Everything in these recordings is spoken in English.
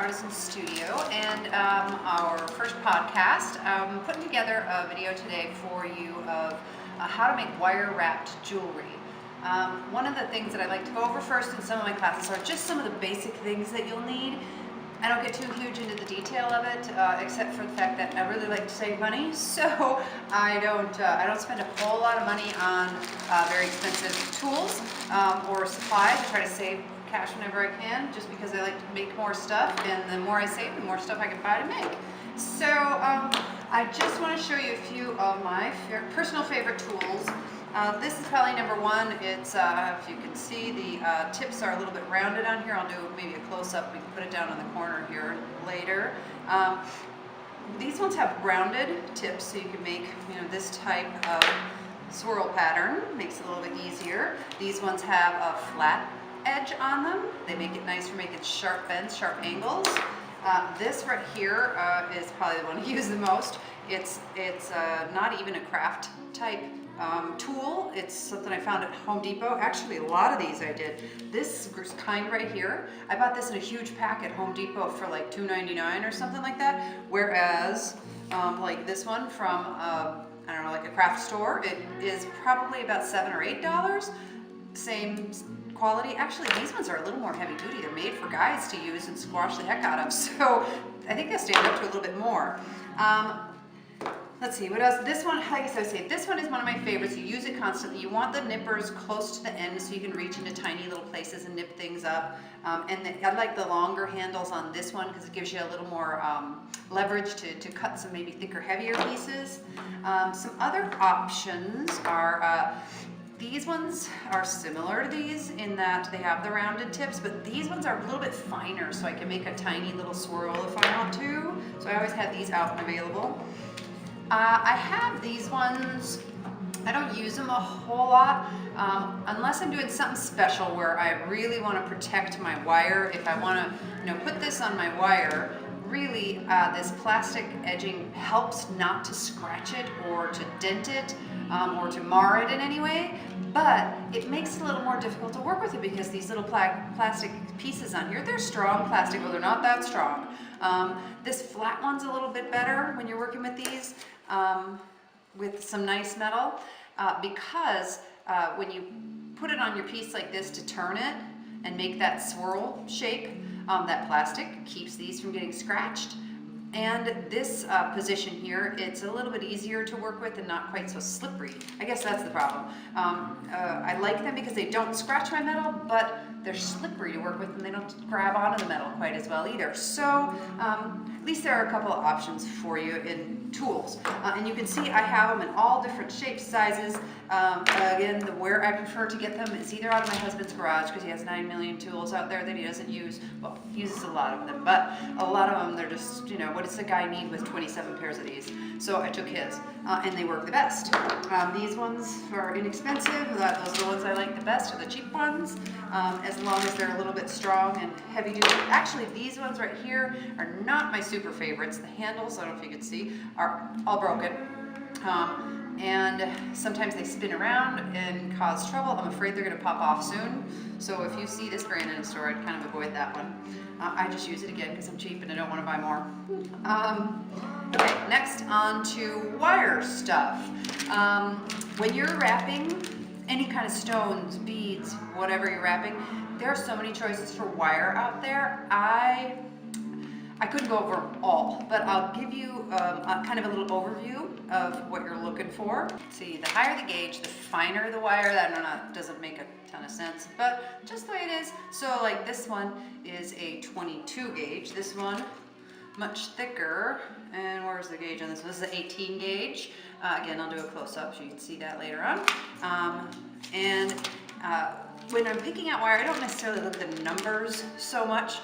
Artisan Studio and our first podcast. I'm putting together a video today for you of how to make wire wrapped jewelry. One of the things that I like to go over first in some of my classes are just some of the basic things that you'll need. I don't get too huge into the detail of it, except for the fact that I really like to save money, so I don't spend a whole lot of money on very expensive tools or supplies. I try to save cash whenever I can, just because I like to make more stuff, and the more I save, the more stuff I can buy to make. So I just want to show you a few of my personal favorite tools. This is probably number one. It's, if you can see, the tips are a little bit rounded on here. I'll do maybe a close-up. We can put it down on the corner here later. These ones have rounded tips, so you can make, this type of swirl pattern. Makes it a little bit easier. These ones have a flat edge on them. They make it nice for making sharp bends, sharp angles. This right here is probably the one I use the most. It's not even a craft type tool. It's something I found at Home Depot. Actually, a lot of these I did. This kind right here, I bought this in a huge pack at Home Depot for like $2.99 or something like that. Whereas, like this one from, I don't know, like a craft store, it is probably about $7 or $8. Same quality. Actually, these ones are a little more heavy duty. They're made for guys to use and squash the heck out of. So I think they stand up to a little bit more. Let's see, what else? This one, like I said, this one is one of my favorites. You use it constantly. You want the nippers close to the end so you can reach into tiny little places and nip things up. I like the longer handles on this one because it gives you a little more leverage to cut some maybe thicker, heavier pieces. Some other options are, these ones are similar to these in that they have the rounded tips, but these ones are a little bit finer, so I can make a tiny little swirl if I want to. So I always have these out and available. I have these ones. I don't use them a whole lot unless I'm doing something special where I really want to protect my wire. If I want to, put this on my wire, really this plastic edging helps not to scratch it or to dent it or to mar it in any way, but it makes it a little more difficult to work with it because these little plastic pieces on here, they're strong plastic, well, they're not that strong. This flat one's a little bit better when you're working with these with some nice metal because when you put it on your piece like this to turn it and make that swirl shape, that plastic keeps these from getting scratched. And this position here, it's a little bit easier to work with and not quite so slippery. I guess that's the problem. I like them because they don't scratch my metal, but they're slippery to work with and they don't grab onto the metal quite as well either. So at least there are a couple of options for you in tools. And you can see I have them in all different shapes, sizes. Again, where I prefer to get them is either out of my husband's garage because he has 9 million tools out there that he doesn't use. Well, he uses a lot of them, but a lot of them, they're just, what does the guy need with 27 pairs of these? So I took his, and they work the best. These ones are inexpensive. Those are the ones I like the best, are the cheap ones, as long as they're a little bit strong and heavy duty. Actually, these ones right here are not my super favorites. The handles, I don't know if you can see, are all broken. And sometimes they spin around and cause trouble. I'm afraid they're going to pop off soon. So if you see this brand in a store, I'd kind of avoid that one. I just use it again because I'm cheap and I don't want to buy more. Okay, next on to wire stuff. When you're wrapping any kind of stones, beads, whatever you're wrapping, there are so many choices for wire out there. I couldn't go over them all, but I'll give you kind of a little overview of what you're looking for. See, the higher the gauge, the finer the wire. That doesn't make a ton of sense, but just the way it is. So like this one is a 22 gauge. This one, much thicker. And where's the gauge on this one? This is an 18 gauge. Again, I'll do a close-up so you can see that later on. When I'm picking out wire, I don't necessarily look at the numbers so much.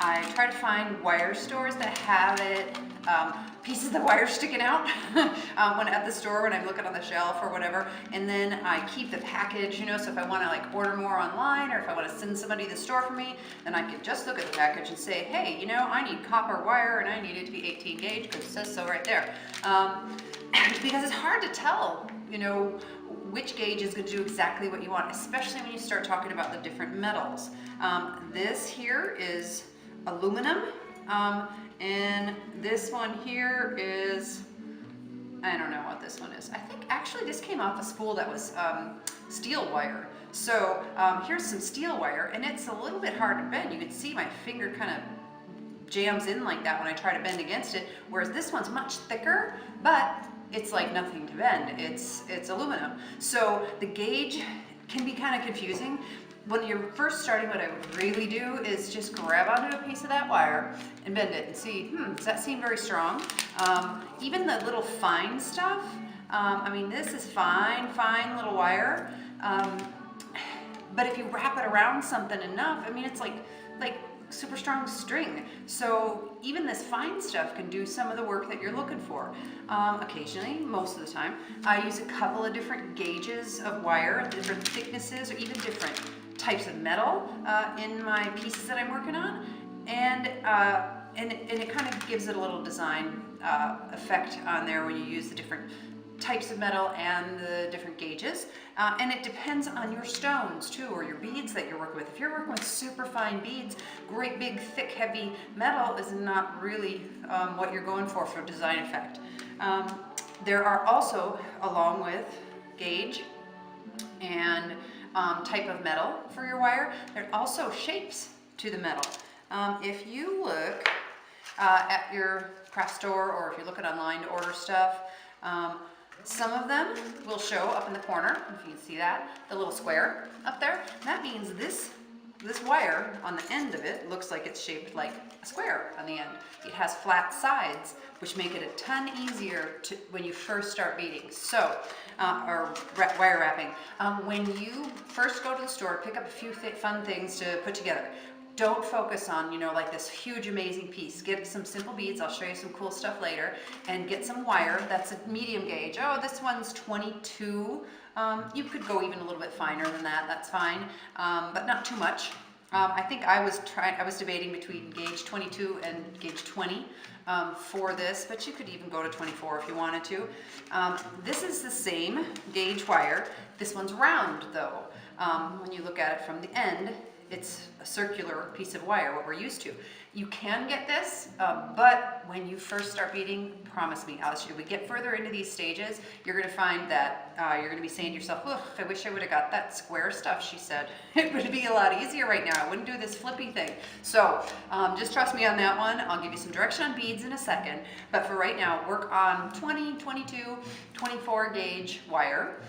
I try to find wire stores that have it, pieces of the wire sticking out when at the store when I'm looking on the shelf or whatever, and then I keep the package, so if I want to like order more online or if I want to send somebody to the store for me, then I can just look at the package and say, hey, I need copper wire and I need it to be 18 gauge because it says so right there. Because it's hard to tell, which gauge is going to do exactly what you want, especially when you start talking about the different metals. This here is aluminum, and this one here is, I don't know what this one is. I think actually this came off a spool that was steel wire. So here's some steel wire, and it's a little bit hard to bend. You can see my finger kind of jams in like that when I try to bend against it, whereas this one's much thicker, but it's like nothing to bend. It's aluminum. So the gauge can be kind of confusing. When you're first starting, what I would really do is just grab onto a piece of that wire and bend it and see, does that seem very strong? Even the little fine stuff, I mean, this is fine little wire, but if you wrap it around something enough, I mean, it's like super strong string. So even this fine stuff can do some of the work that you're looking for. Occasionally, most of the time, I use a couple of different gauges of wire, different thicknesses, or even different types of metal in my pieces that I'm working on, and it kind of gives it a little design effect on there when you use the different types of metal and the different gauges, and it depends on your stones too, or your beads that you're working with. If you're working with super fine beads, great big thick heavy metal is not really what you're going for design effect. There are also, along with gauge and type of metal for your wire, there are also shapes to the metal. If you look at your craft store, or if you're looking online to order stuff, some of them will show up in the corner, if you can see that, the little square up there. That means this wire on the end of it looks like it's shaped like a square on the end. It has flat sides, which make it a ton easier when you first start beading. So, or wire wrapping. When you first go to the store, pick up a few fun things to put together. Don't focus on, like this huge amazing piece. Get some simple beads. I'll show you some cool stuff later. And get some wire that's a medium gauge. Oh, this one's 22. You could go even a little bit finer than that. That's fine, but not too much. I think I was debating between gauge 22 and gauge 20 for this, but you could even go to 24 if you wanted to. This is the same gauge wire. This one's round though. When you look at it from the end, it's a circular piece of wire, what we're used to. You can get this, but when you first start beading, promise me, as we get further into these stages, you're going to find that you're going to be saying to yourself, "Ugh, I wish I would have got that square stuff," she said. It would be a lot easier right now. I wouldn't do this flippy thing. So just trust me on that one. I'll give you some direction on beads in a second. But for right now, work on 20, 22, 24 gauge wire.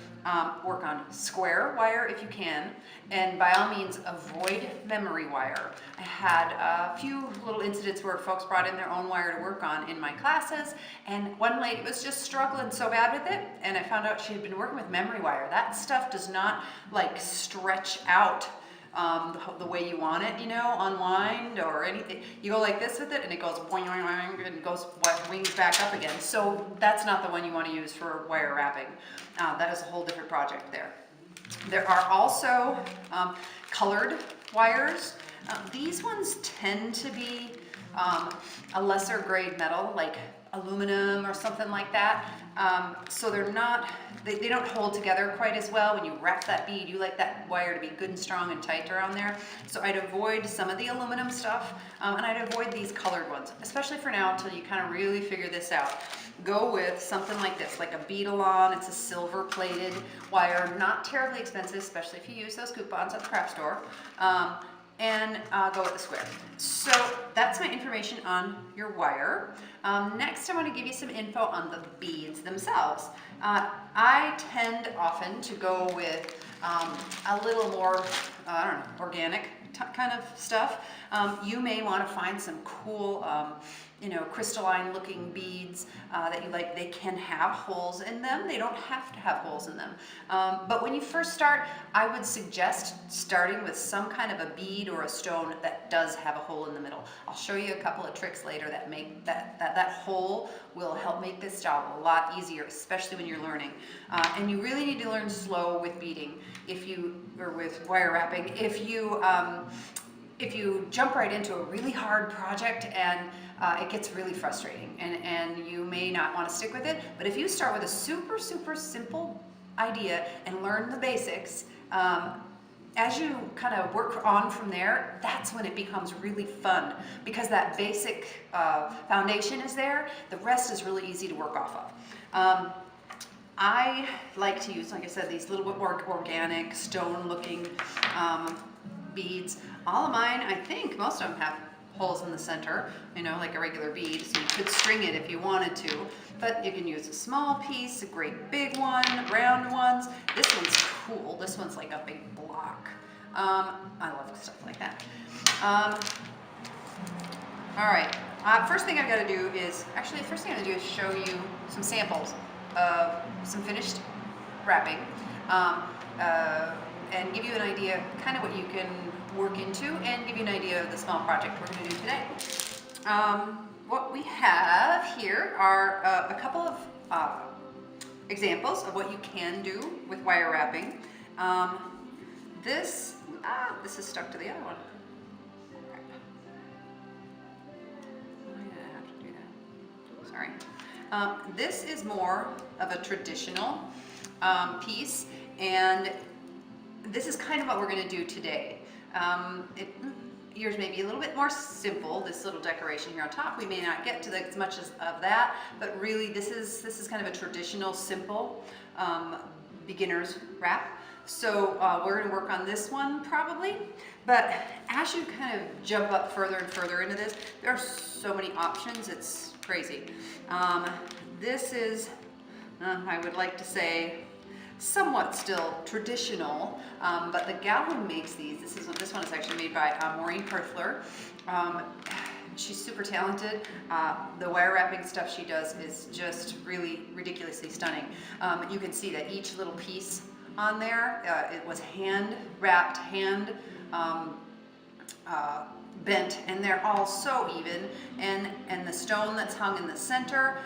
Work on square wire if you can, and by all means avoid memory wire. I had a few little incidents where folks brought in their own wire to work on in my classes, and one lady was just struggling so bad with it, and I found out she had been working with memory wire. That stuff does not like stretch out the way you want it, unwind or anything. You go like this with it and it goes boing, boing, boing, and goes wings back up again. So that's not the one you want to use for wire wrapping. That is a whole different project there. There are also colored wires. These ones tend to be a lesser grade metal, like aluminum or something like that. So they're not, they don't hold together quite as well. When you wrap that bead, you like that wire to be good and strong and tight around there. So I'd avoid some of the aluminum stuff, and I'd avoid these colored ones, especially for now until you kind of really figure this out. Go with something like this, like a bead-along. It's a silver plated wire, not terribly expensive, especially if you use those coupons at the craft store. And go with the square. So that's my information on your wire. Next, I want to give you some info on the beads themselves. I tend often to go with a little more, organic kind of stuff. You may want to find some cool, crystalline looking beads that you like. They can have holes in them. They don't have to have holes in them. But when you first start, I would suggest starting with some kind of a bead or a stone that does have a hole in the middle. I'll show you a couple of tricks later that make that hole will help make this job a lot easier, especially when you're learning. And you really need to learn slow with beading or with wire wrapping. If you jump right into a really hard project and it gets really frustrating and you may not want to stick with it, but if you start with a super, super simple idea and learn the basics, as you kind of work on from there, that's when it becomes really fun, because that basic foundation is there. The rest is really easy to work off of. I like to use, like I said, these little bit more organic, stone-looking beads. All of mine, I think most of them have holes in the center, you know, like a regular bead, so you could string it if you wanted to, but you can use a small piece, a great big one, round ones. This one's cool. This one's like a big block. I love stuff like that. All right, first thing I've got to do is, actually the first thing I'm going to do is show you some samples of some finished wrapping, and give you an idea kind of what you can work into, and give you an idea of the small project we're going to do today. What we have here are a couple of examples of what you can do with wire wrapping. This is stuck to the other one. I have to do that. Sorry. This is more of a traditional piece, and this is kind of what we're going to do today. Yours may be a little bit more simple, this little decoration here on top. We may not get to as much of that, but really this is kind of a traditional, simple beginner's wrap. So we're going to work on this one probably, but as you kind of jump up further and further into this, there are so many options, it's crazy. This is, I would like to say, somewhat still traditional, but the gal who makes these, this one is actually made by Maureen Perthler. She's super talented. The wire wrapping stuff she does is just really ridiculously stunning. You can see that each little piece on there, it was hand wrapped, hand bent, and they're all so even, and the stone that's hung in the center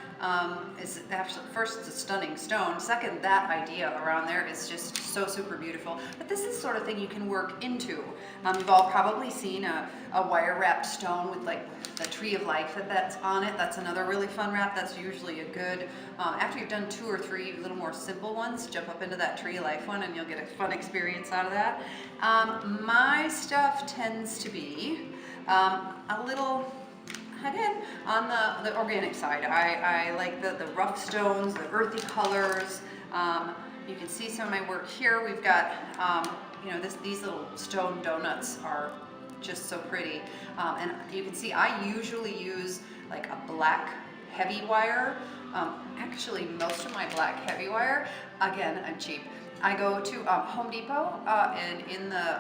is actually, first, it's a stunning stone. Second, that idea around there is just so super beautiful. But this is the sort of thing you can work into. You've all probably seen a wire wrapped stone with like the tree of life that's on it. That's another really fun wrap. That's usually a good, after you've done 2 or 3 little more simple ones, jump up into that tree of life one and you'll get a fun experience out of that. My stuff tends to be a little, again, on the organic side. I like the rough stones, the earthy colors. You can see some of my work here. We've got, you know, these little stone donuts are just so pretty. And you can see I usually use like a black heavy wire. Actually, most of my black heavy wire, again, I'm cheap. I go to Home Depot, and in the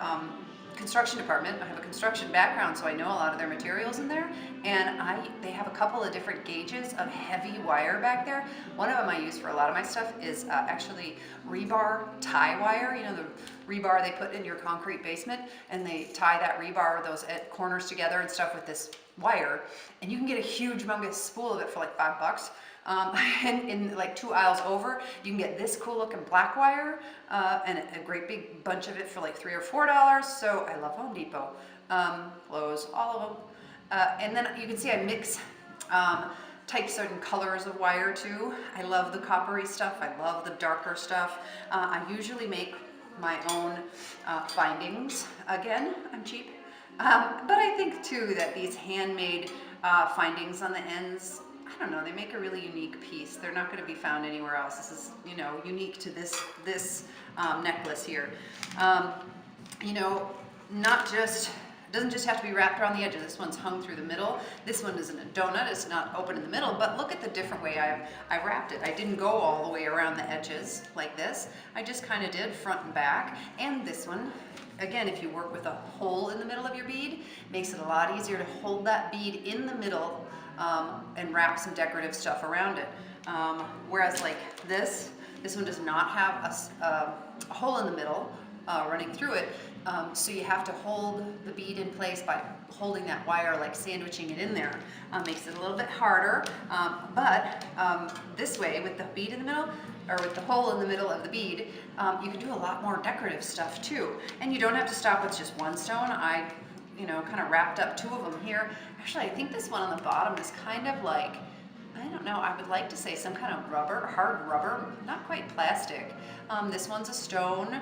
construction department, I have a construction background, so I know a lot of their materials in there, and they have a couple of different gauges of heavy wire back there. One of them I use for a lot of my stuff is actually rebar tie wire. You know, the rebar they put in your concrete basement, and they tie that rebar, those corners together and stuff with this wire, and you can get a huge humongous spool of it for like $5. And in like 2 aisles over, you can get this cool looking black wire, and a great big bunch of it for like $3 or $4. So I love Home Depot, Lowe's, all of them. And then you can see I mix types and colors of wire too. I love the coppery stuff. I love the darker stuff. I usually make my own findings. Again, I'm cheap. But I think too that these handmade findings on the ends, I don't know, they make a really unique piece. They're not going to be found anywhere else. This is, you know, unique to this necklace here. You know, it doesn't just have to be wrapped around the edges. This one's hung through the middle. This one isn't a donut. It's not open in the middle, but look at the different way I wrapped it. I didn't go all the way around the edges like this. I just kind of did front and back. And this one, again, if you work with a hole in the middle of your bead, makes it a lot easier to hold that bead in the middle and wrap some decorative stuff around it. Whereas like this one does not have a hole in the middle running through it, so you have to hold the bead in place by holding that wire, like sandwiching it in there. Makes it a little bit harder, but this way, with the bead in the middle, or with the hole in the middle of the bead, you can do a lot more decorative stuff too. And you don't have to stop with just one stone. I, you know, kind of wrapped up 2 of them here. Actually, I think this one on the bottom is kind of like, don't know, I would like to say some kind of rubber, hard rubber, not quite plastic. This one's a stone,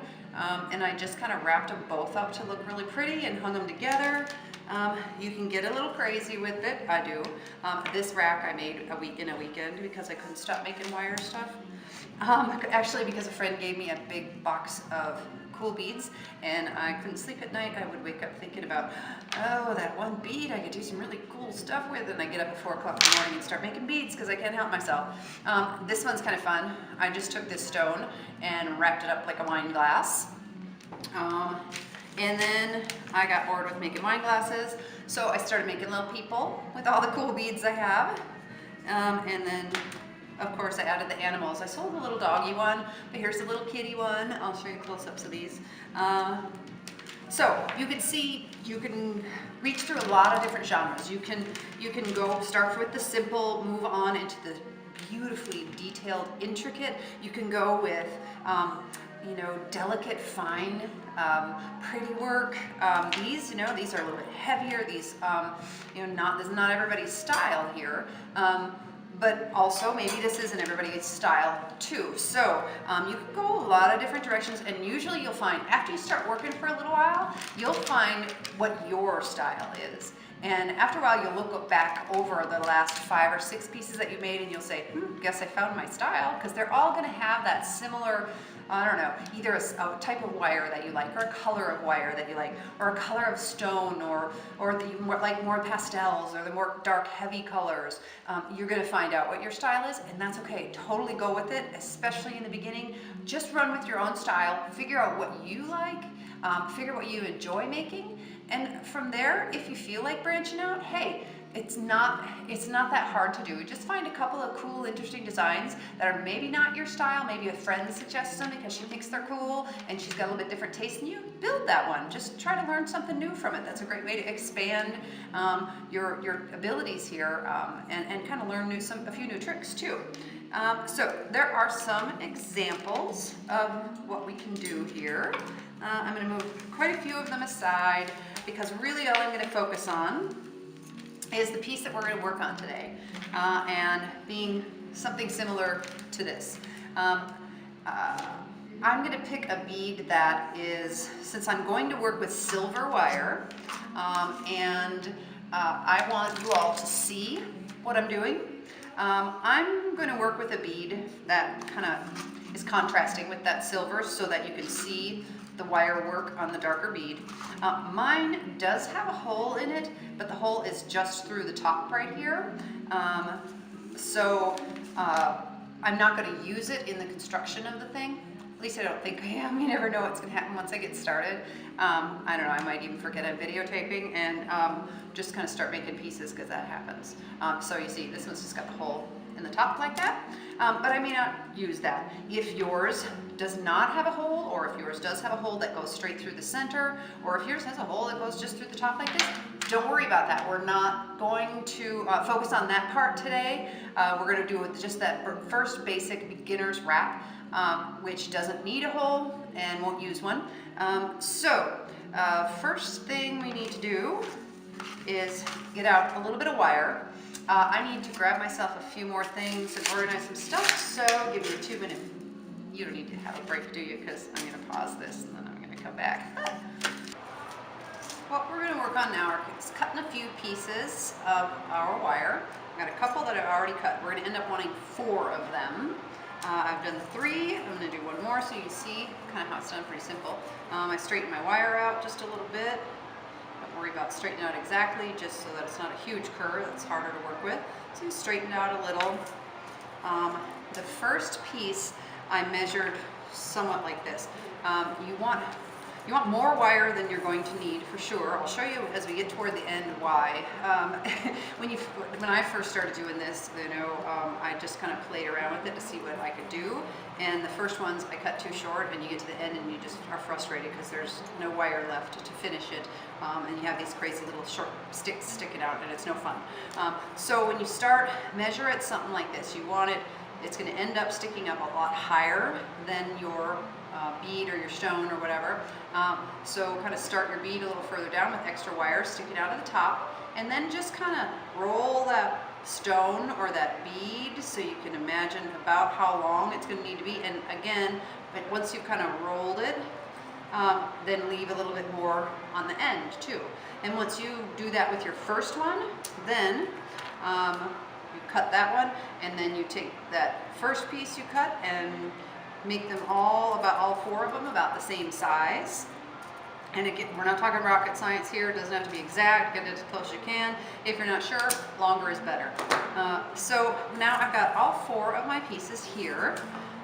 and I just kind of wrapped them both up to look really pretty and hung them together. You can get a little crazy with it, I do. This rack I made in a weekend because I couldn't stop making wire stuff. Actually, because a friend gave me a big box of cool beads and I couldn't sleep at night. I would wake up thinking about, oh, that one bead I could do some really cool stuff with, and I get up at 4 o'clock in the morning and start making beads because I can't help myself. This one's kind of fun. I just took this stone and wrapped it up like a wine glass. And then I got bored with making wine glasses, so I started making little people with all the cool beads I have. And then of course I added the animals. I sold a little doggy one, but here's the little kitty one. I'll show you close-ups of these. So you can see, you can reach through a lot of different genres. You can go start with the simple, move on into the beautifully detailed, intricate. You can go with you know, delicate, fine, pretty work. These, you know, these are a little bit heavier. These, you know, this is not everybody's style here. But also maybe this isn't everybody's style too. So you can go a lot of different directions, and usually you'll find after you start working for a little while, you'll find what your style is. And after a while, you'll look back over the last 5 or 6 pieces that you made and you'll say, guess I found my style, because they're all gonna have that similar, I don't know, either a type of wire that you like, or a color of wire that you like, or a color of stone, or you like more pastels, or the more dark, heavy colors. You're gonna find out what your style is, and that's okay. Totally go with it, especially in the beginning. Just run with your own style, figure out what you like, figure out what you enjoy making, and from there, if you feel like branching out, hey, it's not that hard to do. Just find a couple of cool, interesting designs that are maybe not your style. Maybe a friend suggests them because she thinks they're cool and she's got a little bit different taste than you. Build that one. Just try to learn something new from it. That's a great way to expand your abilities here and kind of learn a few new tricks too. So there are some examples of what we can do here. I'm going to move quite a few of them aside because really all I'm going to focus on is the piece that we're going to work on today, and being something similar to this. I'm going to pick a bead that is, since I'm going to work with silver wire, and I want you all to see what I'm doing. I'm going to work with a bead that kind of is contrasting with that silver so that you can see the wire work on the darker bead. Mine does have a hole in it, but the hole is just through the top right here. So I'm not going to use it in the construction of the thing. At least I don't think I am. You never know what's going to happen once I get started. I don't know, I might even forget I'm videotaping and just kind of start making pieces because that happens. So you see, this one's just got the hole in the top like that, but I may not use that. If yours does not have a hole, or if yours does have a hole that goes straight through the center, or if yours has a hole that goes just through the top like this, don't worry about that. We're not going to focus on that part today. We're going to do just that first basic beginner's wrap, which doesn't need a hole and won't use one. First thing we need to do is get out a little bit of wire. I need to grab myself a few more things and organize some stuff, so give me a 2-minute. You don't need to have a break, do you? Because I'm going to pause this and then I'm going to come back. What we're going to work on now is cutting a few pieces of our wire. I've got a couple that I've already cut. We're going to end up wanting 4 of them. I've done 3. I'm going to do 1 more so you can see kind of how it's done. Pretty simple. I straightened my wire out just a little bit. Don't worry about straightening out exactly, just so that it's not a huge curve that's harder to work with. So you straighten out a little. The first piece I measured somewhat like this. You want more wire than you're going to need for sure. I'll show you as we get toward the end why. When I first started doing this, you know, I just kind of played around with it to see what I could do. And the first ones I cut too short, and you get to the end and you just are frustrated because there's no wire left to finish it. And you have these crazy little short sticks sticking out, and it's no fun. So when you start, measure it something like this. You want it, it's going to end up sticking up a lot higher than your bead or your stone or whatever. So kind of start your bead a little further down with extra wire sticking out of the top, and then just kind of roll that stone or that bead, so you can imagine about how long it's going to need to be. And again, but once you've kind of rolled it, then leave a little bit more on the end too. And once you do that with your first one, then you cut that one, and then you take that first piece you cut and make them all 4 of them about the same size. And again, we're not talking rocket science here. It doesn't have to be exact. Get it as close as you can. If you're not sure, longer is better. So now I've got all 4 of my pieces here.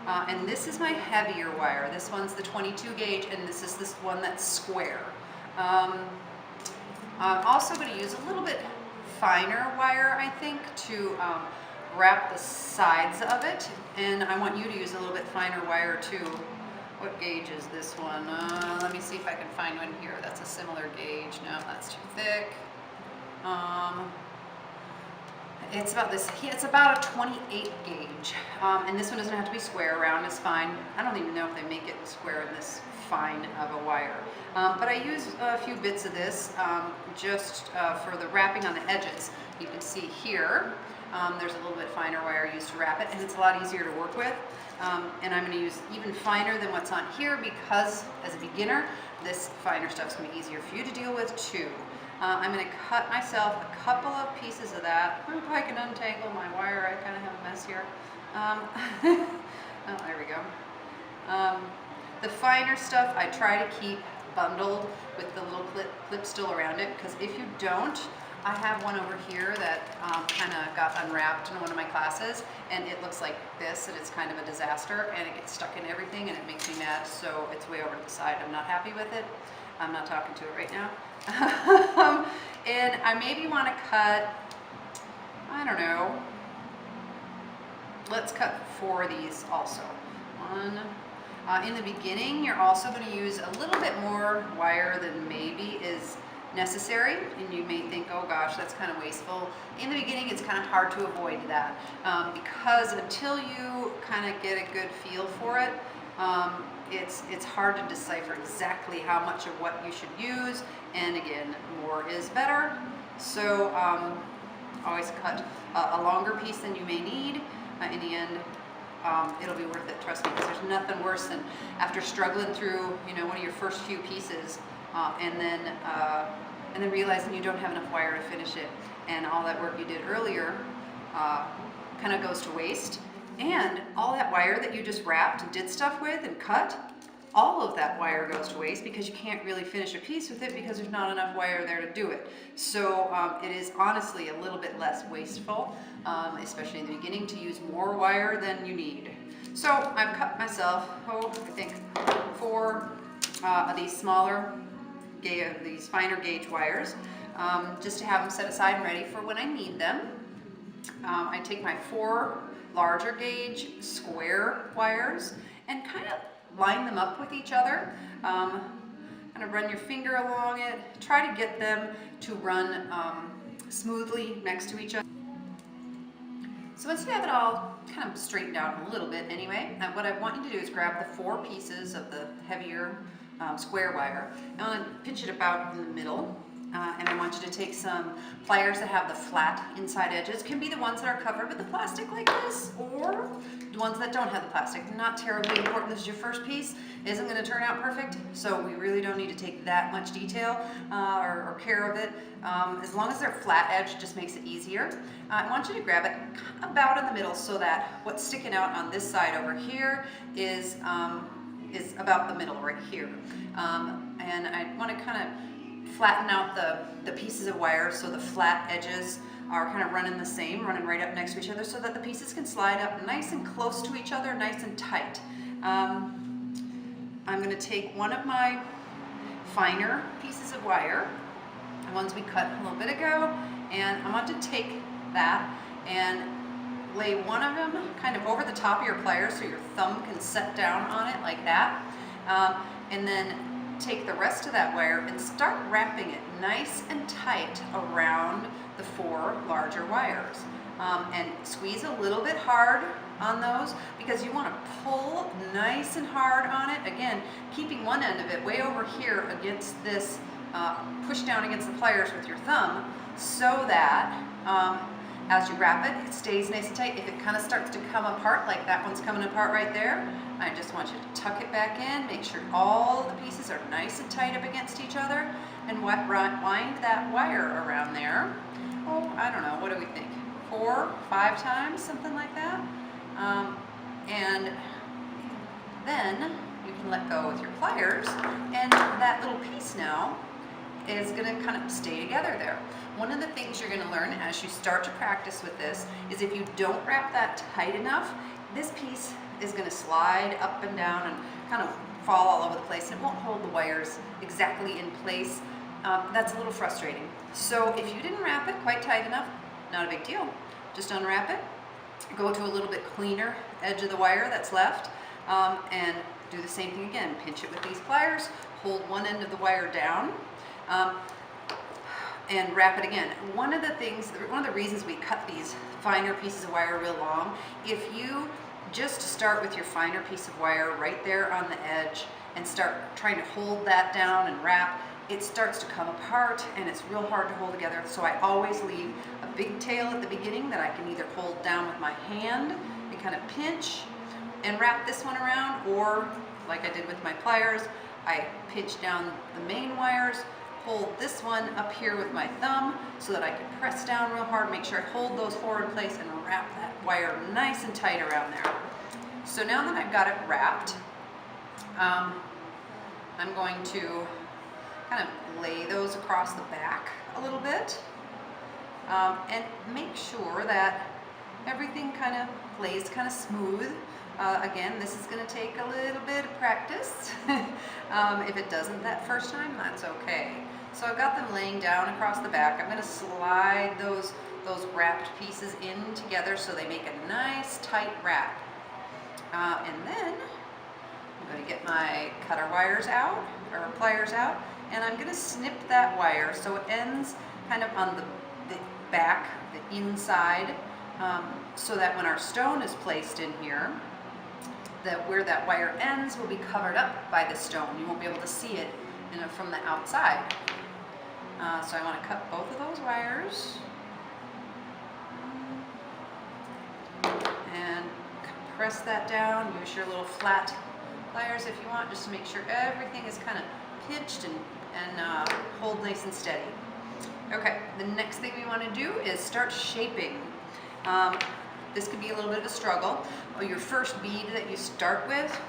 And this is my heavier wire. This one's the 22 gauge, and this is this one that's square. I'm also going to use a little bit finer wire, I think, to wrap the sides of it. And I want you to use a little bit finer wire too. What gauge is this one? Let me see if I can find one here that's a similar gauge. No, that's too thick. It's about this. It's about a 28 gauge, and this one doesn't have to be square. Round is fine. I don't even know if they make it square in this fine of a wire, but I use a few bits of this just for the wrapping on the edges. You can see here there's a little bit finer wire used to wrap it, and it's a lot easier to work with. And I'm going to use even finer than what's on here because, as a beginner, this finer stuff is going to be easier for you to deal with too. I'm going to cut myself a couple of pieces of that. I hope I can untangle my wire. I kind of have a mess here. Oh, there we go. The finer stuff I try to keep bundled with the little clip still around it, because if you don't, I have one over here that kind of got unwrapped in one of my classes, and it looks like this, and it's kind of a disaster, and it gets stuck in everything, and it makes me mad, so it's way over to the side. I'm not happy with it. I'm not talking to it right now. And I maybe want to cut, I don't know, let's cut 4 of these also. One. In the beginning, you're also going to use a little bit more wire than maybe is necessary, and you may think, oh gosh, that's kind of wasteful. In the beginning, it's kind of hard to avoid that because until you kind of get a good feel for it, it's hard to decipher exactly how much of what you should use, and again, more is better. So always cut a longer piece than you may need. In the end, it'll be worth it, trust me, because there's nothing worse than after struggling through, one of your first few pieces and then realizing you don't have enough wire to finish it, and all that work you did earlier kind of goes to waste. And all that wire that you just wrapped and did stuff with and cut, all of that wire goes to waste because you can't really finish a piece with it because there's not enough wire there to do it. So it is honestly a little bit less wasteful, especially in the beginning, to use more wire than you need. So I've cut myself, I think 4 of these smaller, these finer gauge wires, just to have them set aside and ready for when I need them. I take my 4 larger gauge square wires and kind of line them up with each other. Kind of run your finger along it. Try to get them to run smoothly next to each other. So once you have it all kind of straightened out a little bit anyway, what I want you to do is grab the 4 pieces of the heavier square wire. I want to pinch it about in the middle. And I want you to take some pliers that have the flat inside edges. Can be the ones that are covered with the plastic like this, or the ones that don't have the plastic. Not terribly important. This is your first piece. Isn't going to turn out perfect, so we really don't need to take that much detail or care of it. As long as they're flat edge, it just makes it easier. I want you to grab it about in the middle so that what's sticking out on this side over here is about the middle right here. And I want to kind of flatten out the pieces of wire so the flat edges are kind of running right up next to each other, so that the pieces can slide up nice and close to each other, nice and tight. I'm going to take one of my finer pieces of wire, the ones we cut a little bit ago, and I want to take that and lay one of them kind of over the top of your pliers so your thumb can set down on it like that, and then take the rest of that wire and start wrapping it nice and tight around the 4 larger wires. And squeeze a little bit hard on those because you want to pull nice and hard on it. Again, keeping one end of it way over here against this, push down against the pliers with your thumb, so that as you wrap it, it stays nice and tight. If it kind of starts to come apart, like that one's coming apart right there, I just want you to tuck it back in, make sure all the pieces are nice and tight up against each other, and wind that wire around there. Oh, I don't know, what do we think? 4, 5 times, something like that. And then you can let go with your pliers, and that little piece now is going to kind of stay together there. One of the things you're going to learn as you start to practice with this is if you don't wrap that tight enough, this piece is going to slide up and down and kind of fall all over the place, and it won't hold the wires exactly in place. That's a little frustrating. So if you didn't wrap it quite tight enough, not a big deal. Just unwrap it, go to a little bit cleaner edge of the wire that's left, and do the same thing again. Pinch it with these pliers, hold one end of the wire down, and wrap it again. One of the reasons we cut these finer pieces of wire real long, if you just start with your finer piece of wire right there on the edge and start trying to hold that down and wrap, it starts to come apart and it's real hard to hold together. So I always leave a big tail at the beginning that I can either hold down with my hand and kind of pinch and wrap this one around, or like I did with my pliers, I pinch down the main wires, hold this one up here with my thumb so that I can press down real hard, make sure I hold those forward in place and wrap that wire nice and tight around there. So now that I've got it wrapped, I'm going to kind of lay those across the back a little bit, and make sure that everything kind of lays kind of smooth. Again, this is going to take a little bit of practice. If it doesn't that first time, that's okay. So I've got them laying down across the back. I'm going to slide those wrapped pieces in together so they make a nice tight wrap. And then I'm going to get my cutter wires out, or pliers out, and I'm going to snip that wire so it ends kind of on the back, the inside, so that when our stone is placed in here, that where that wire ends will be covered up by the stone. You won't be able to see it from the outside. So I want to cut both of those wires and press that down. Use your little flat pliers if you want, just to make sure everything is kind of pinched and hold nice and steady. Okay, the next thing we want to do is start shaping. This could be a little bit of a struggle. Your first bead that you start with,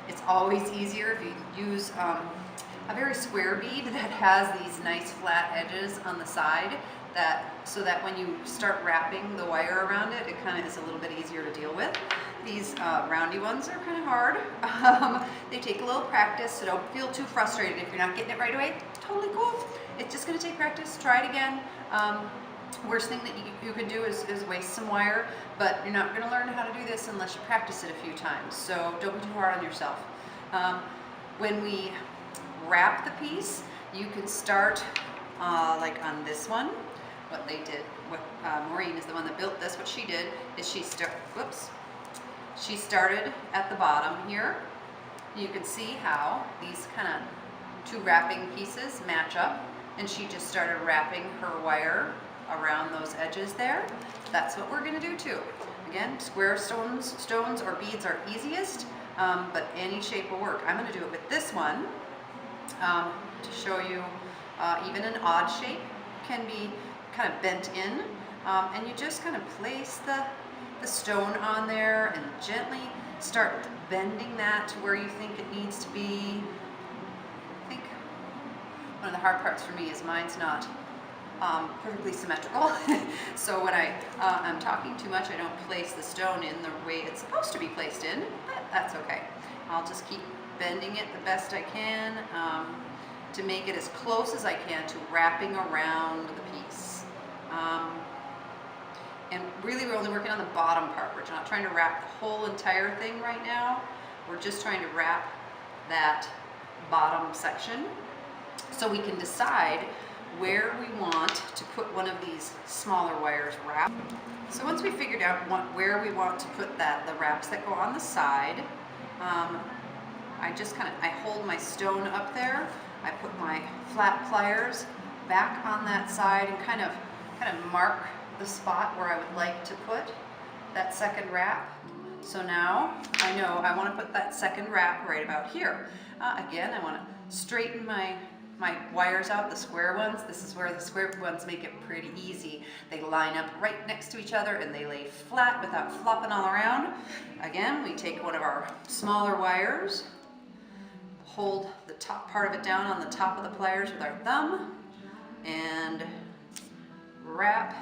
it's always easier if you use a very square bead that has these nice flat edges on the side, so that when you start wrapping the wire around it, it kind of is a little bit easier to deal with. These roundy ones are kind of hard. They take a little practice, so don't feel too frustrated if you're not getting it right away. Totally cool. It's just going to take practice. Try it again. Worst thing that you could do is waste some wire, but you're not going to learn how to do this unless you practice it a few times, so don't be too hard on yourself. When we wrap the piece, you can start like on this one. What they did, Maureen is the one that built this, what she did is she started at the bottom here. You can see how these kind of two wrapping pieces match up, and she just started wrapping her wire around those edges there. That's what we're going to do too. Again, square stones or beads are easiest, but any shape will work. I'm going to do it with this one to show you even an odd shape can be kind of bent in, and you just kind of place the stone on there and gently start bending that to where you think it needs to be. I think one of the hard parts for me is mine's not perfectly symmetrical. So when I'm talking too much, I don't place the stone in the way it's supposed to be placed in, but that's okay. I'll just keep bending it the best I can to make it as close as I can to wrapping around the piece. And really we're only working on the bottom part. We're not trying to wrap the whole entire thing right now. We're just trying to wrap that bottom section so we can decide where we want to put one of these smaller wires wrapped. So once we figured out where we want to put the wraps that go on the side, I hold my stone up there. I put my flat pliers back on that side and kind of mark the spot where I would like to put that second wrap. So now I know I want to put that second wrap right about here. Again, I want to straighten my wires out, the square ones. This is where the square ones make it pretty easy. They line up right next to each other and they lay flat without flopping all around. Again, we take one of our smaller wires, hold the top part of it down on the top of the pliers with our thumb, and wrap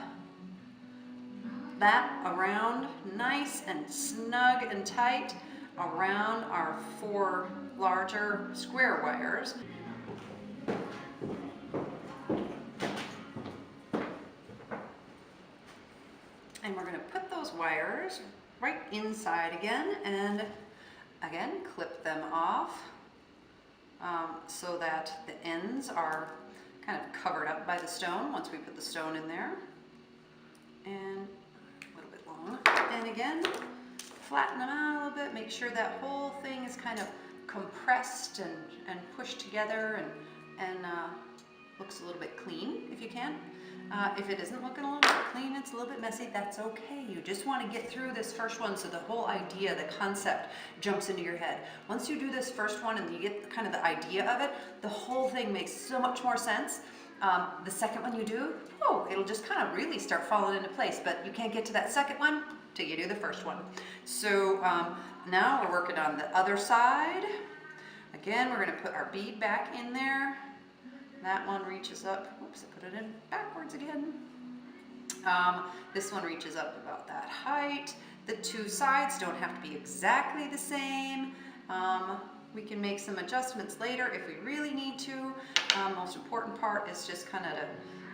that around nice and snug and tight around our 4 larger square wires. And we're going to put those wires right inside again, and again clip them off so that the ends are kind of covered up by the stone once we put the stone in there. And a little bit long. And again, flatten them out a little bit, make sure that whole thing is kind of compressed and pushed together and looks a little bit clean if you can. If it isn't looking a little bit clean, it's a little bit messy, that's okay. You just want to get through this first one so the whole idea, the concept jumps into your head. Once you do this first one and you get kind of the idea of it, the whole thing makes so much more sense. The second one you do, it'll just kind of really start falling into place, but you can't get to that second one till you do the first one. So now we're working on the other side. Again, we're going to put our bead back in there. That one reaches up, oops, I put it in backwards again. This one reaches up about that height. The 2 sides don't have to be exactly the same. We can make some adjustments later if we really need to. Most important part is just kind of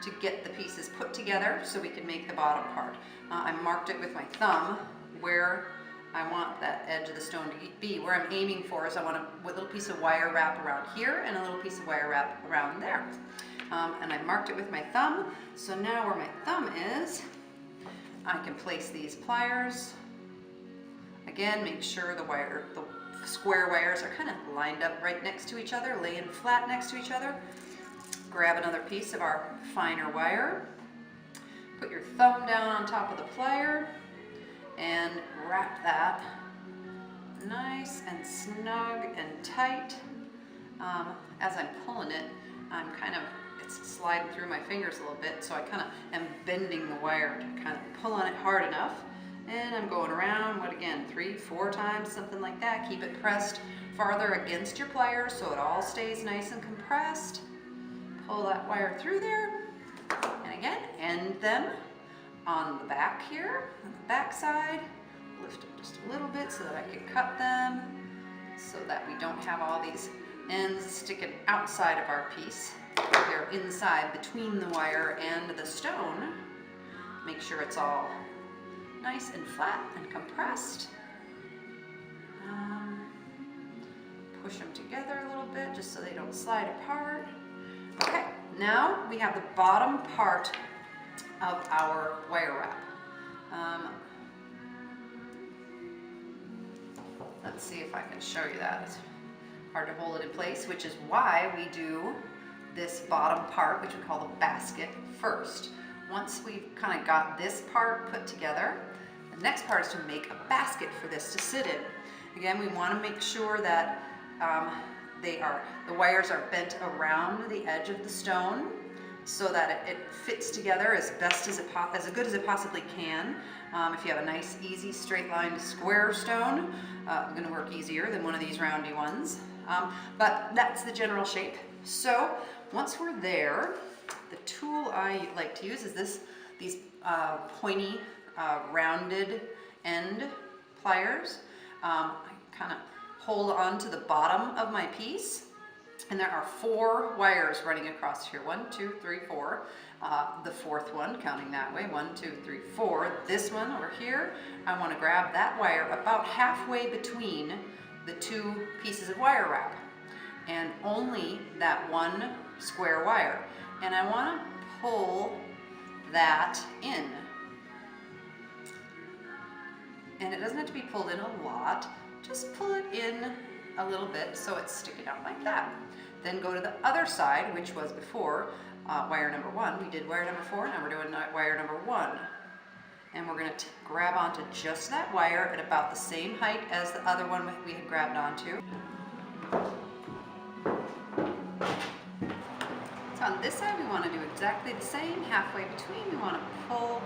to get the pieces put together so we can make the bottom part. I marked it with my thumb where I want that edge of the stone to be. Where I'm aiming for is I want a little piece of wire wrap around here and a little piece of wire wrap around there. And I marked it with my thumb. So now where my thumb is, I can place these pliers. Again, make sure the square wires are kind of lined up right next to each other, laying flat next to each other. Grab another piece of our finer wire. Put your thumb down on top of the plier and wrap that nice and snug and tight. As I'm pulling it, it's sliding through my fingers a little bit, so I kind of am bending the wire to kind of pull on it hard enough. And I'm going around, 3, 4 times, something like that. Keep it pressed farther against your pliers so it all stays nice and compressed. Pull that wire through there, and again, end them on the back here, on the back side. Lift them just a little bit so that I can cut them, so that we don't have all these ends sticking outside of our piece. They're inside between the wire and the stone. Make sure it's all nice and flat and compressed. Push them together a little bit just so they don't slide apart. Okay, now we have the bottom part of our wire wrap. Let's see if I can show you that. It's hard to hold it in place, which is why we do this bottom part, which we call the basket, first. Once we've kind of got this part put together, the next part is to make a basket for this to sit in. Again, we want to make sure that the wires are bent around the edge of the stone so that it fits together as good as it possibly can. If you have a nice, easy, straight-lined square stone, it's going to work easier than one of these roundy ones. But that's the general shape. So once we're there, the tool I like to use is these pointy, rounded end pliers. I kind of hold on to the bottom of my piece, and there are 4 wires running across here. 1, 2, 3, 4. The 4th one, counting that way, 1, 2, 3, 4. This one over here, I want to grab that wire about halfway between the 2 pieces of wire wrap, and only that one square wire. And I want to pull that in. And it doesn't have to be pulled in a lot. Just pull it in a little bit so it's sticking out like that. Then go to the other side, which was before wire number 1. We did wire number 4, now we're doing wire number 1. And we're going to grab onto just that wire at about the same height as the other one we had grabbed onto. So on this side we want to do exactly the same, halfway between. We want to pull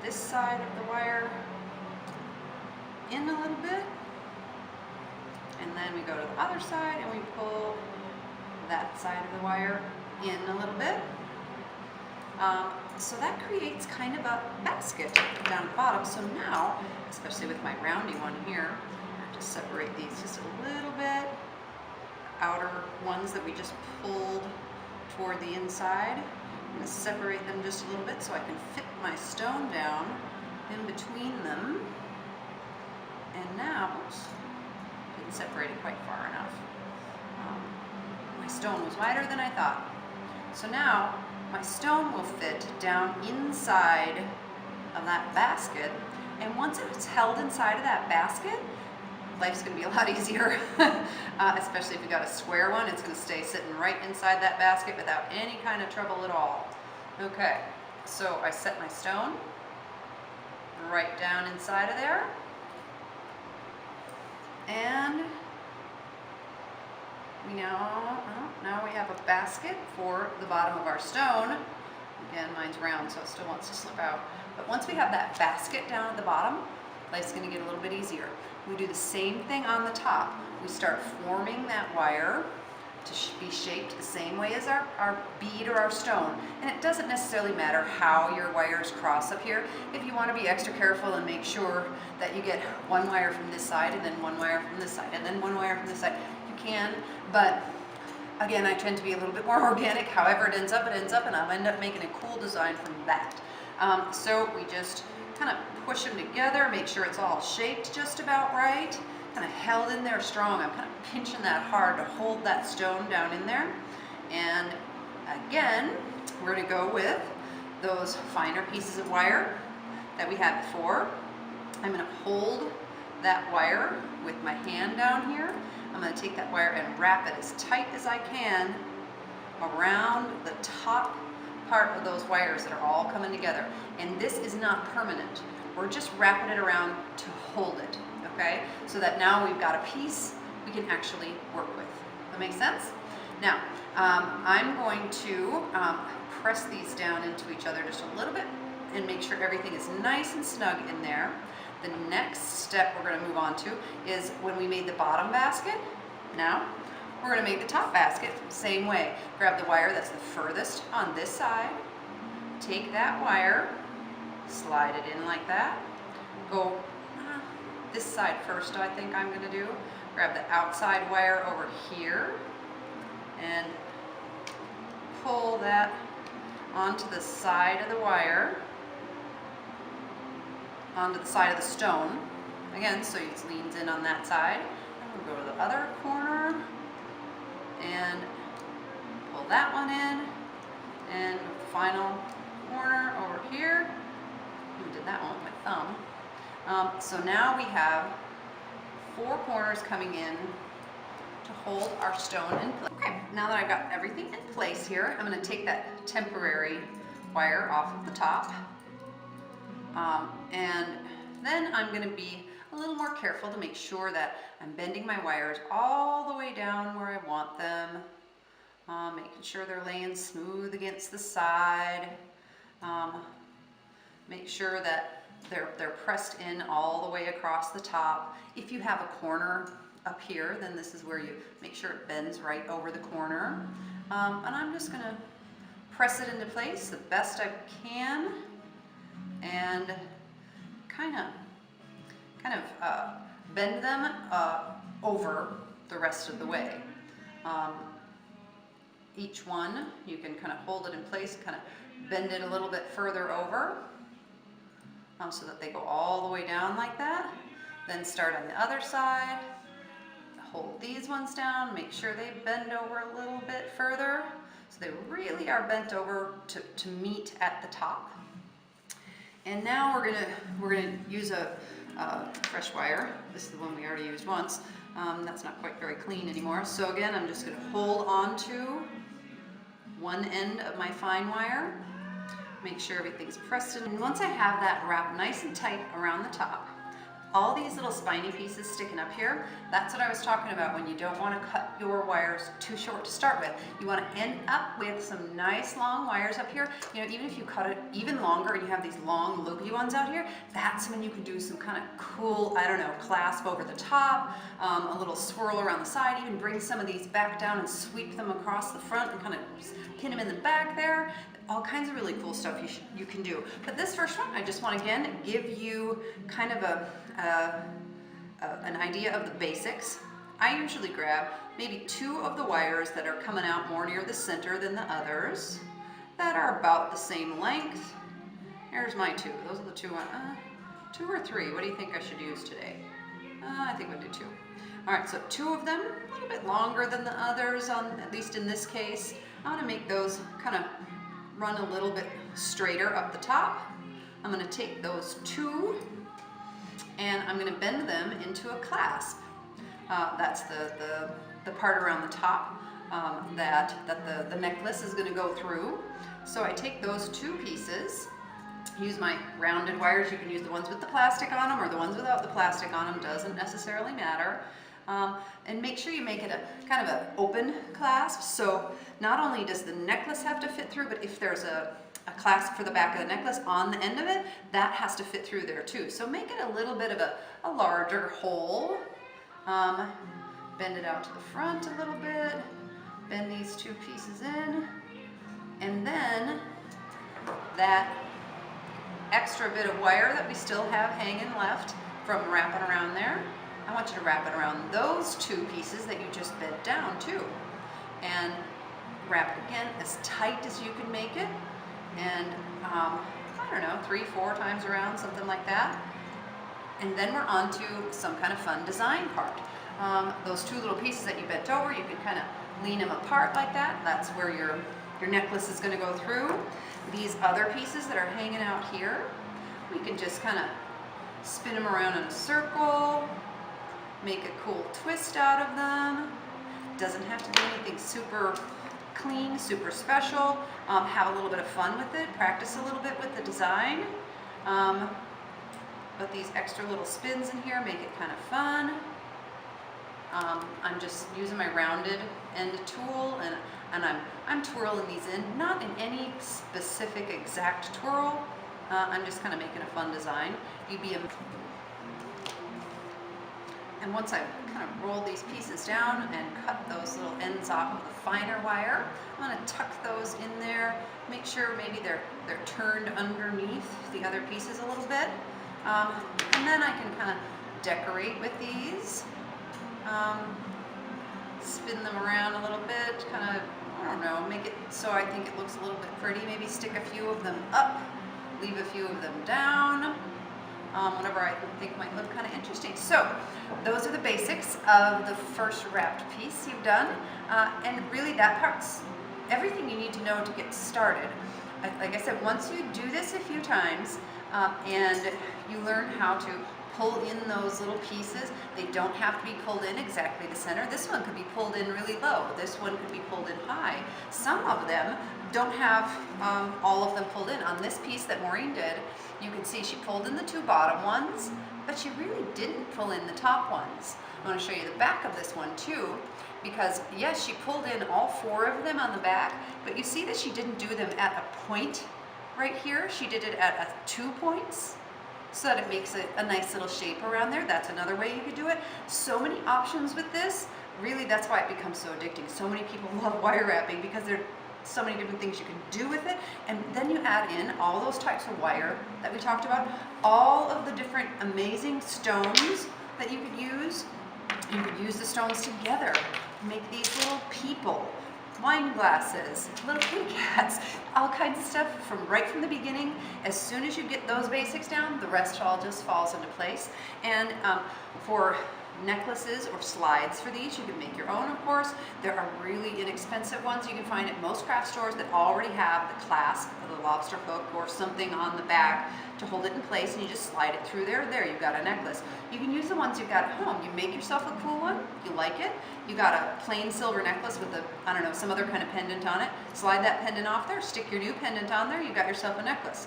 this side of the wire in a little bit, and then we go to the other side and we pull that side of the wire in a little bit. So that creates kind of a basket down at the bottom. So now, especially with my roundy one here, I have to separate these just a little bit. Outer ones that we just pulled toward the inside, I'm going to separate them just a little bit so I can fit my stone down in between them. And now, oops, didn't separate it quite far enough. My stone was wider than I thought. So now my stone will fit down inside of that basket, and once it's held inside of that basket, life's going to be a lot easier. Especially if you got a square one, it's going to stay sitting right inside that basket without any kind of trouble at all. Okay, so I set my stone right down inside of there, and now we have a basket for the bottom of our stone. Again, mine's round, so it still wants to slip out. But once we have that basket down at the bottom, life's going to get a little bit easier. We do the same thing on the top. We start forming that wire to be shaped the same way as our bead or our stone. And it doesn't necessarily matter how your wires cross up here. If you want to be extra careful and make sure that you get one wire from this side and then one wire from this side and then one wire from this side, you can. But again, I tend to be a little bit more organic. However it ends up, and I'll end up making a cool design from that. So we just kind of push them together, make sure it's all shaped just about right, kind of held in there strong. I'm kind of pinching that hard to hold that stone down in there. And again, we're going to go with those finer pieces of wire that we had before. I'm going to hold that wire with my hand down here. I'm going to take that wire and wrap it as tight as I can around the top part of those wires that are all coming together. And this is not permanent. We're just wrapping it around to hold it, okay? So that now we've got a piece we can actually work with. That makes sense? Now, I'm going to press these down into each other just a little bit and make sure everything is nice and snug in there. The next step we're going to move on to is when we made the bottom basket. Now, we're going to make the top basket same way. Grab the wire that's the furthest on this side. Take that wire, slide it in like that. Go this side first, I think I'm going to do. Grab the outside wire over here and pull that onto the side of the wire, onto the side of the stone. Again, so it leans in on that side. And we'll go to the other corner and pull that one in, and the final corner over here. I did that one with my thumb. So now we have 4 corners coming in to hold our stone in place. Okay, now that I've got everything in place here, I'm going to take that temporary wire off of the top. And then I'm going to be a little more careful to make sure that I'm bending my wires all the way down where I want them, making sure they're laying smooth against the side, make sure that they're pressed in all the way across the top. If you have a corner up here, then this is where you make sure it bends right over the corner. And I'm just going to press it into place the best I can and kind of bend them over the rest of the way. Each one, you can kind of hold it in place, kind of bend it a little bit further over so that they go all the way down like that. Then start on the other side, hold these ones down, make sure they bend over a little bit further so they really are bent over to meet at the top. And now we're gonna use a fresh wire. This is the one we already used once. That's not quite very clean anymore. So again, I'm just going to hold on to one end of my fine wire, make sure everything's pressed in. And once I have that wrapped nice and tight around the top, all these little spiny pieces sticking up here, that's what I was talking about when you don't want to cut your wires too short to start with. You want to end up with some nice long wires up here. You know, even if you cut it even longer and you have these long loopy ones out here, that's when you can do some kind of cool, I don't know, clasp over the top, a little swirl around the side, even bring some of these back down and sweep them across the front and kind of pin them in the back there. All kinds of really cool stuff you can do. But this first one, I just want to again give you kind of an idea of the basics. I usually grab maybe 2 of the wires that are coming out more near the center than the others, that are about the same length. Here's my 2. Those are the 2. 2 or 3. What do you think I should use today? I think we'll do 2. All right, so 2 of them, a little bit longer than the others, at least in this case. I want to make those kind of run a little bit straighter up the top. I'm going to take those 2 and I'm going to bend them into a clasp. That's the part around the top that the necklace is going to go through. So I take those 2 pieces, use my rounded wires. You can use the ones with the plastic on them or the ones without the plastic on them, doesn't necessarily matter. And make sure you make it a kind of an open clasp, so not only does the necklace have to fit through, but if there's a clasp for the back of the necklace on the end of it, that has to fit through there too. So make it a little bit of a larger hole. Bend it out to the front a little bit, bend these 2 pieces in, and then that extra bit of wire that we still have hanging left from wrapping around there, I want you to wrap it around those 2 pieces that you just bent down too. And wrap it again as tight as you can make it. And I don't know, 3-4 times around, something like that. And then we're on to some kind of fun design part. Those 2 little pieces that you bent over, you can kind of lean them apart like that. That's where your necklace is going to go through. These other pieces that are hanging out here, we can just kind of spin them around in a circle, make a cool twist out of them. Doesn't have to be anything super clean, super special. Have a little bit of fun with it, practice a little bit with the design. But these extra little spins in here make it kind of fun. I'm just using my rounded end tool and I'm twirling these in, not in any specific exact twirl. I'm just kind of making a fun design. And once I kind of roll these pieces down and cut those little ends off of the finer wire, I'm going to tuck those in there, make sure maybe they're turned underneath the other pieces a little bit. And then I can kind of decorate with these, spin them around a little bit, kind of, I don't know, make it so I think it looks a little bit pretty. Maybe stick a few of them up, leave a few of them down. Whatever I think might look kind of interesting. So those are the basics of the first wrapped piece you've done. And really that part's everything you need to know to get started. Like I said, once you do this a few times and you learn how to pull in those little pieces, they don't have to be pulled in exactly the center. This one could be pulled in really low. This one could be pulled in high. Some of them don't have all of them pulled in. On this piece that Maureen did, you can see she pulled in the 2 bottom ones, but she really didn't pull in the top ones. I want to show you the back of this one too, because yes, she pulled in all 4 of them on the back, but you see that she didn't do them at a point right here. She did it at 2 points, so that it makes a nice little shape around there. That's another way you could do it. So many options with this. Really, that's why it becomes so addicting. So many people love wire wrapping because there are so many different things you can do with it. And then you add in all those types of wire that we talked about, all of the different amazing stones that you could use. You could use the stones together, make these little people, wine glasses, little kitty cats, all kinds of stuff right from the beginning. As soon as you get those basics down, the rest all just falls into place. And for necklaces or slides for these. You can make your own, of course. There are really inexpensive ones you can find at most craft stores that already have the clasp of the lobster hook or something on the back to hold it in place, and you just slide it through there. There, you've got a necklace. You can use the ones you've got at home. You make yourself a cool one, you like it, you got a plain silver necklace with I don't know, some other kind of pendant on it. Slide that pendant off there, stick your new pendant on there, you've got yourself a necklace.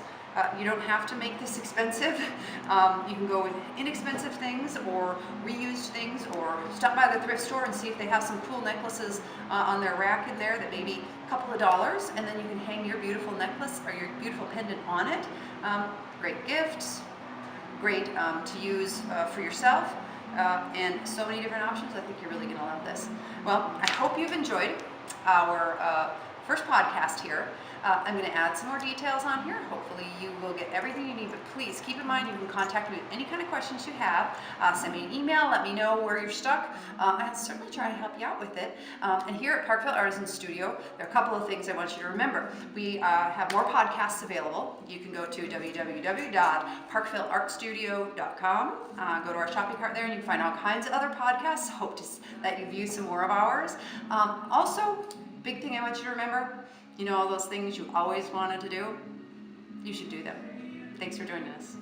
You don't have to make this expensive. You can go with inexpensive things or reused things, or stop by the thrift store and see if they have some cool necklaces on their rack in there that may be a couple of dollars, and then you can hang your beautiful necklace or your beautiful pendant on it. Great gifts, great to use for yourself, and so many different options. I think you're really going to love this. Well, I hope you've enjoyed our first podcast here. I'm going to add some more details on here. Hopefully you will get everything you need, but please keep in mind you can contact me with any kind of questions you have. Send me an email, let me know where you're stuck. I'll certainly try to help you out with it. And here at Parkville Artisan Studio, there are a couple of things I want you to remember. We have more podcasts available. You can go to www.parkvilleartstudio.com. Go to our shopping cart there and you can find all kinds of other podcasts. Hope that you view some more of ours. Also, big thing I want you to remember, you know all those things you always wanted to do? You should do them. Thanks for joining us.